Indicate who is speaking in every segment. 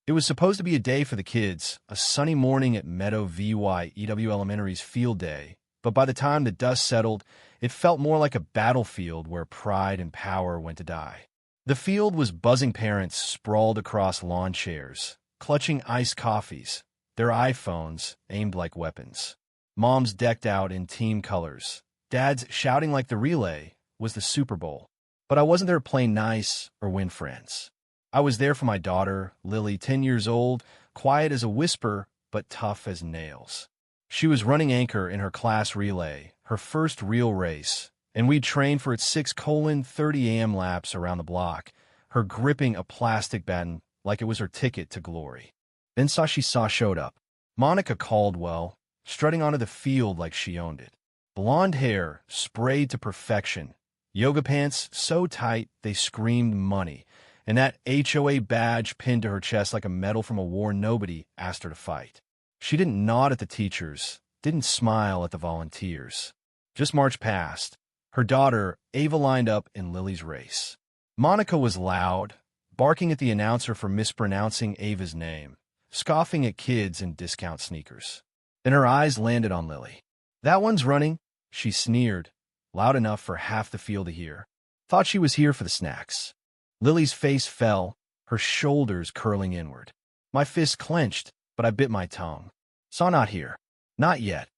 Speaker 1: It was supposed to be a day for the kids, a sunny morning at Meadow VYEW Elementary's field day, but by the time the dust settled, it felt more like a battlefield where pride and power went to die. The field was buzzing parents sprawled across lawn chairs, clutching iced coffees, their iPhones aimed like weapons. Moms decked out in team colors, dads shouting like the relay was the Super Bowl. But I wasn't there to play nice or win friends. I was there for my daughter, Lily, 10 years old, quiet as a whisper, but tough as nails. She was running anchor in her class relay, her first real race, and we'd trained for its 6:30 a.m. laps around the block, her gripping a plastic baton like it was her ticket to glory. Then she showed up. Monica Caldwell, strutting onto the field like she owned it. Blonde hair, sprayed to perfection, yoga pants so tight they screamed money, and that HOA badge pinned to her chest like a medal from a war nobody asked her to fight. She didn't nod at the teachers, didn't smile at the volunteers. Just marched past. Her daughter, Ava, lined up in Lily's race. Monica was loud, barking at the announcer for mispronouncing Ava's name, scoffing at kids in discount sneakers. Then her eyes landed on Lily. "That one's running," she sneered, loud enough for half the field to hear. "Thought she was here for the snacks." Lily's face fell, her shoulders curling inward. My fist clenched, but I bit my tongue. Not here. Not yet.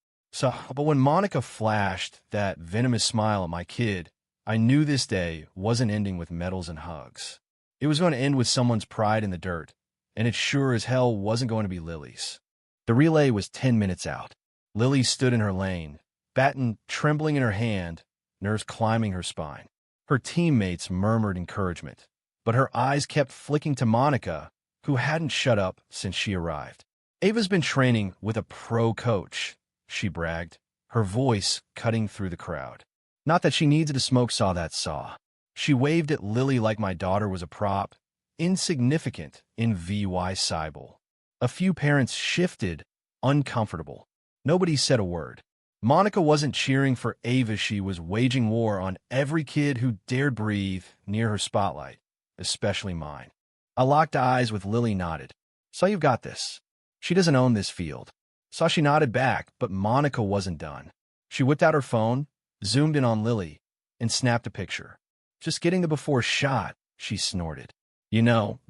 Speaker 1: But when Monica flashed that venomous smile at my kid, I knew this day wasn't ending with medals and hugs. It was going to end with someone's pride in the dirt, and it sure as hell wasn't going to be Lily's. The relay was 10 minutes out. Lily stood in her lane, baton trembling in her hand, nerves climbing her spine. Her teammates murmured encouragement, but her eyes kept flicking to Monica, who hadn't shut up since she arrived. "Ava's been training with a pro coach," she bragged, her voice cutting through the crowd. Not that she needed a smoke saw. She waved at Lily like my daughter was a prop, insignificant in VY Cybele. A few parents shifted, uncomfortable. Nobody said a word. Monica wasn't cheering for Ava. She was waging war on every kid who dared breathe near her spotlight, especially mine. I locked eyes with Lily, nodded. "So you've got this." She doesn't own this field. She nodded back, but Monica wasn't done. She whipped out her phone, zoomed in on Lily, and snapped a picture. "Just getting the before shot," she snorted.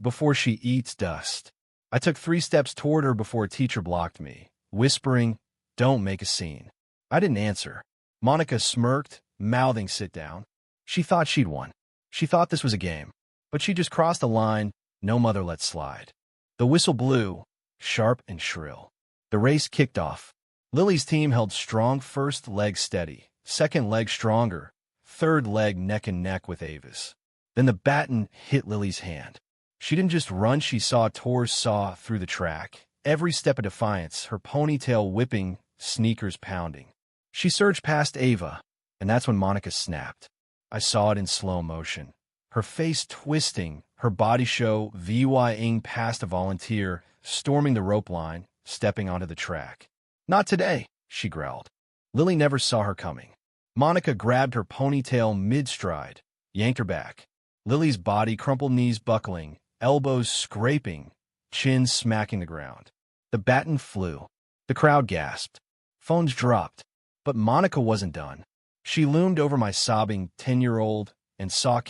Speaker 1: Before she eats dust." I took 3 steps toward her before a teacher blocked me, whispering, "Don't make a scene." I didn't answer. Monica smirked, mouthing, "Sit down." She thought she'd won. She thought this was a game. But she just crossed a line no mother let slide. The whistle blew, sharp and shrill. The race kicked off. Lily's team held strong, first leg steady, second leg stronger, third leg neck and neck with Ava's. Then the baton hit Lily's hand. She didn't just run, she tore through the track, every step a defiance, her ponytail whipping, sneakers pounding. She surged past Ava, and that's when Monica snapped. I saw it in slow motion. Her face twisting, her body show VYing past a volunteer, storming the rope line, stepping onto the track. "Not today," she growled. Lily never saw her coming. Monica grabbed her ponytail mid-stride, yanked her back. Lily's body crumpled, knees buckling, elbows scraping, chin smacking the ground. The baton flew. The crowd gasped. Phones dropped. But Monica wasn't done. She loomed over my sobbing 10-year-old and saw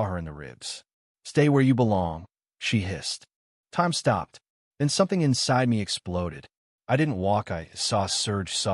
Speaker 1: her in the ribs. "Stay where you belong," she hissed. Time stopped. Then something inside me exploded. I didn't walk, I surge,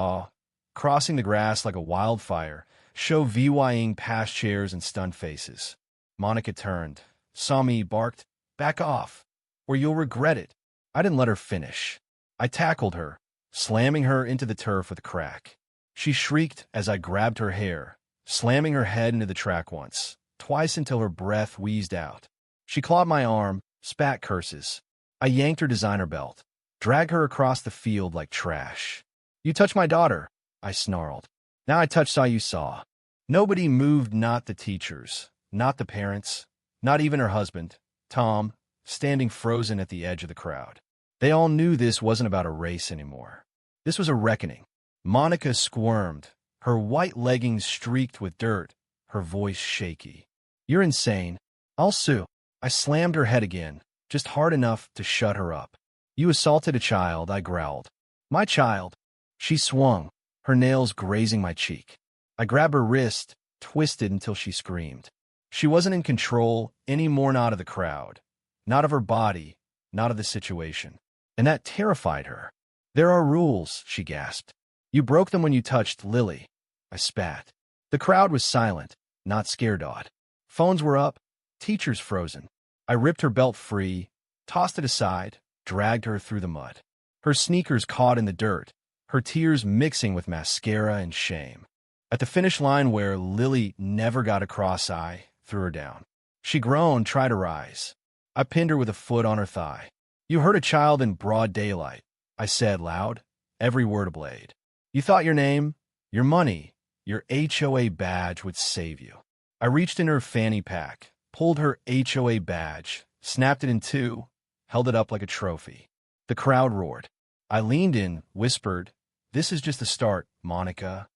Speaker 1: crossing the grass like a wildfire, show VYing past chairs and stunned faces. Monica turned, saw me, barked, "Back off, or you'll regret it." I didn't let her finish. I tackled her, slamming her into the turf with a crack. She shrieked as I grabbed her hair, slamming her head into the track once, twice until her breath wheezed out. She clawed my arm, spat curses. I yanked her designer belt, dragged her across the field like trash. "You touched my daughter," I snarled. "Now I touched you saw." Nobody moved, not the teachers, not the parents, not even her husband, Tom, standing frozen at the edge of the crowd. They all knew this wasn't about a race anymore. This was a reckoning. Monica squirmed, her white leggings streaked with dirt, her voice shaky. "You're insane. I'll sue." I slammed her head again, just hard enough to shut her up. You assaulted a child, I growled. My child. She swung, her nails grazing my cheek. I grabbed her wrist, twisted until she screamed. She wasn't in control, any more not of the crowd, not of her body, not of the situation. And that terrified her. There are rules, she gasped. You broke them when you touched Lily. I spat. The crowd was silent, not scared-awed. Phones were up, teachers frozen. I ripped her belt free, tossed it aside, dragged her through the mud. Her sneakers caught in the dirt, her tears mixing with mascara and shame. At the finish line where Lily never got across, I threw her down. She groaned, tried to rise. I pinned her with a foot on her thigh. You hurt a child in broad daylight, I said loud, every word a blade. You thought your name, your money, your HOA badge would save you. I reached in her fanny pack, pulled her HOA badge, snapped it in two, held it up like a trophy. The crowd roared. I leaned in, whispered, "This is just the start, Monica."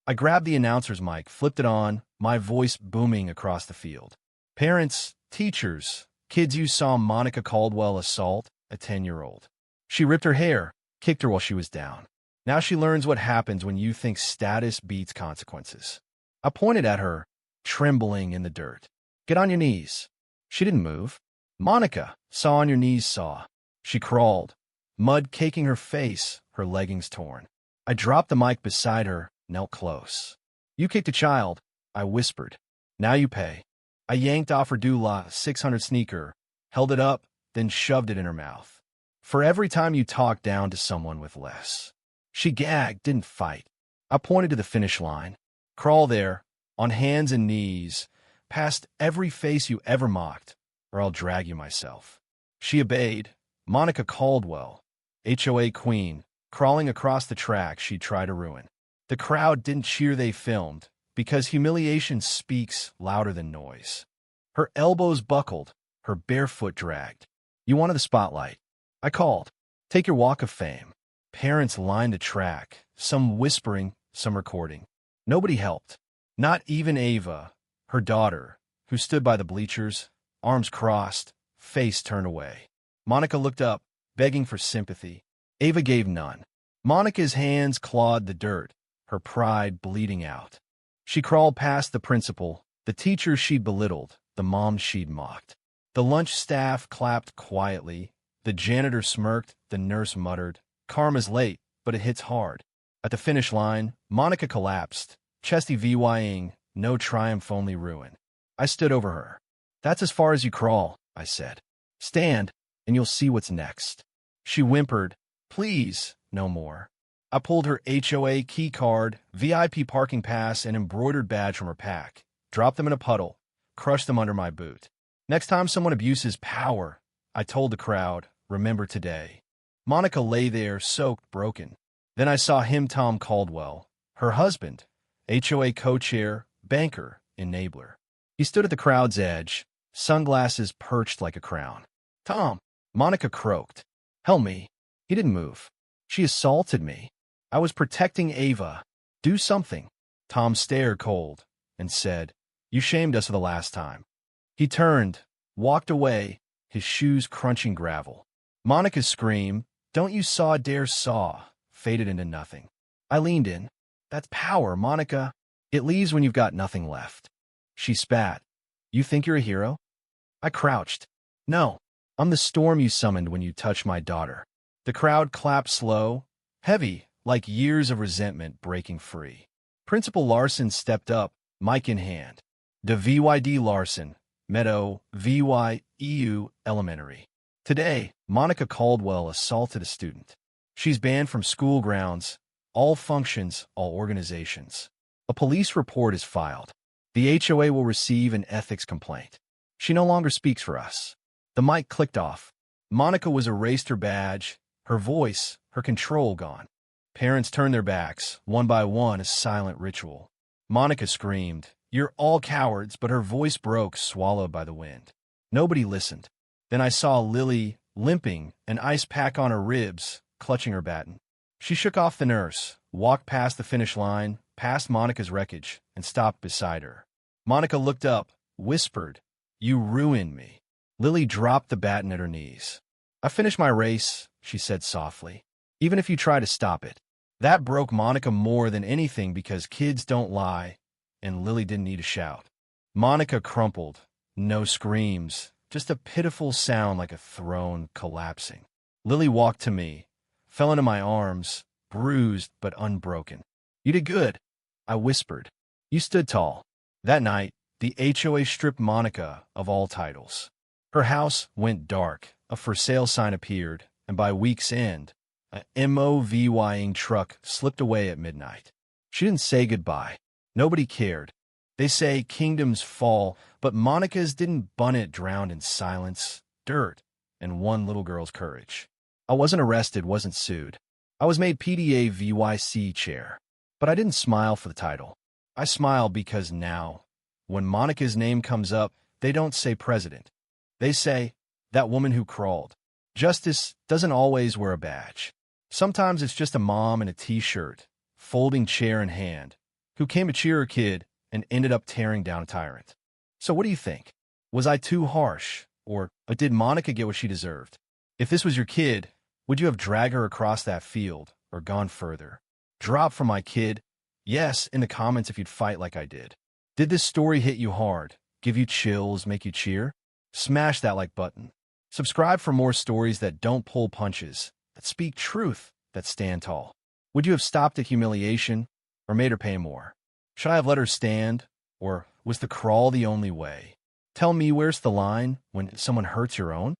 Speaker 1: I grabbed the announcer's mic, flipped it on, my voice booming across the field. Parents, teachers, kids, you saw Monica Caldwell assault a 10-year-old. She ripped her hair, kicked her while she was down. Now she learns what happens when you think status beats consequences. I pointed at her, trembling in the dirt. Get on your knees. She didn't move. Monica, saw on your knees, saw. She crawled, mud caking her face, her leggings torn. I dropped the mic beside her, knelt close. You kicked a child, I whispered. Now you pay. I yanked off her Dula 600 sneaker, held it up, then shoved it in her mouth. For every time you talk down to someone with less. She gagged, didn't fight. I pointed to the finish line. Crawl there, on hands and knees, past every face you ever mocked, or I'll drag you myself. She obeyed. Monica Caldwell, HOA queen, crawling across the track she'd try to ruin. The crowd didn't cheer, they filmed, because humiliation speaks louder than noise. Her elbows buckled, her bare foot dragged. You wanted the spotlight. I called. Take your walk of fame. Parents lined the track, some whispering, some recording. Nobody helped. Not even Ava, her daughter, who stood by the bleachers, arms crossed, face turned away. Monica looked up, begging for sympathy. Ava gave none. Monica's hands clawed the dirt, her pride bleeding out. She crawled past the principal, the teachers she'd belittled, the moms she'd mocked. The lunch staff clapped quietly. The janitor smirked, the nurse muttered, "Karma's late, but it hits hard." At the finish line, Monica collapsed, chesty VYing, no triumph, only ruin. I stood over her. That's as far as you crawl, I said. Stand, and you'll see what's next. She whimpered, please, no more. I pulled her HOA key card, VIP parking pass, and embroidered badge from her pack, dropped them in a puddle, crushed them under my boot. Next time someone abuses power, I told the crowd, remember today. Monica lay there, soaked, broken. Then I saw him, Tom Caldwell, her husband, HOA co-chair, banker, enabler. He stood at the crowd's edge, sunglasses perched like a crown. Tom, Monica croaked. Help me. He didn't move. She assaulted me. I was protecting Ava. Do something. Tom stared cold and said, you shamed us for the last time. He turned, walked away, his shoes crunching gravel. Monica's scream, don't you saw dare saw, faded into nothing. I leaned in. That's power, Monica. It leaves when you've got nothing left. She spat. You think you're a hero? I crouched. No, I'm the storm you summoned when you touched my daughter. The crowd clapped slow, heavy, like years of resentment breaking free. Principal Larson stepped up, mic in hand. De VYD Larson, Meadow, VYEU Elementary. Today, Monica Caldwell assaulted a student. She's banned from school grounds, all functions, all organizations. A police report is filed. The HOA will receive an ethics complaint. She no longer speaks for us. The mic clicked off. Monica was erased, her badge, her voice, her control gone. Parents turned their backs, one by one, a silent ritual. Monica screamed, you're all cowards, but her voice broke, swallowed by the wind. Nobody listened. Then I saw Lily, limping, an ice pack on her ribs, clutching her baton. She shook off the nurse, walked past the finish line, past Monica's wreckage, and stopped beside her. Monica looked up, whispered, you ruined me. Lily dropped the baton at her knees. I finished my race, she said softly, even if you try to stop it. That broke Monica more than anything because kids don't lie, and Lily didn't need a shout. Monica crumpled. No screams, just a pitiful sound like a throne collapsing. Lily walked to me, fell into my arms, bruised but unbroken. You did good, I whispered. You stood tall. That night, the HOA stripped Monica of all titles. Her house went dark, a for sale sign appeared, and by week's end, a moving truck slipped away at midnight. She didn't say goodbye. Nobody cared. They say kingdoms fall, but Monica's didn't. Bonnet drowned in silence, dirt, and one little girl's courage. I wasn't arrested, wasn't sued. I was made PDA VYC chair. But I didn't smile for the title. I smiled because now, when Monica's name comes up, they don't say president. They say, that woman who crawled. Justice doesn't always wear a badge. Sometimes it's just a mom in a t-shirt, folding chair in hand, who came to cheer her kid and ended up tearing down a tyrant. So what do you think? Was I too harsh? Or did Monica get what she deserved? If this was your kid, would you have dragged her across that field or gone further? Drop for my kid? Yes, in the comments if you'd fight like I did. Did this story hit you hard? Give you chills, make you cheer? Smash that like button. Subscribe for more stories that don't pull punches, that speak truth, that stand tall. Would you have stopped at humiliation or made her pay more? Should I have let her stand, or was the crawl the only way? Tell me, where's the line when someone hurts your own?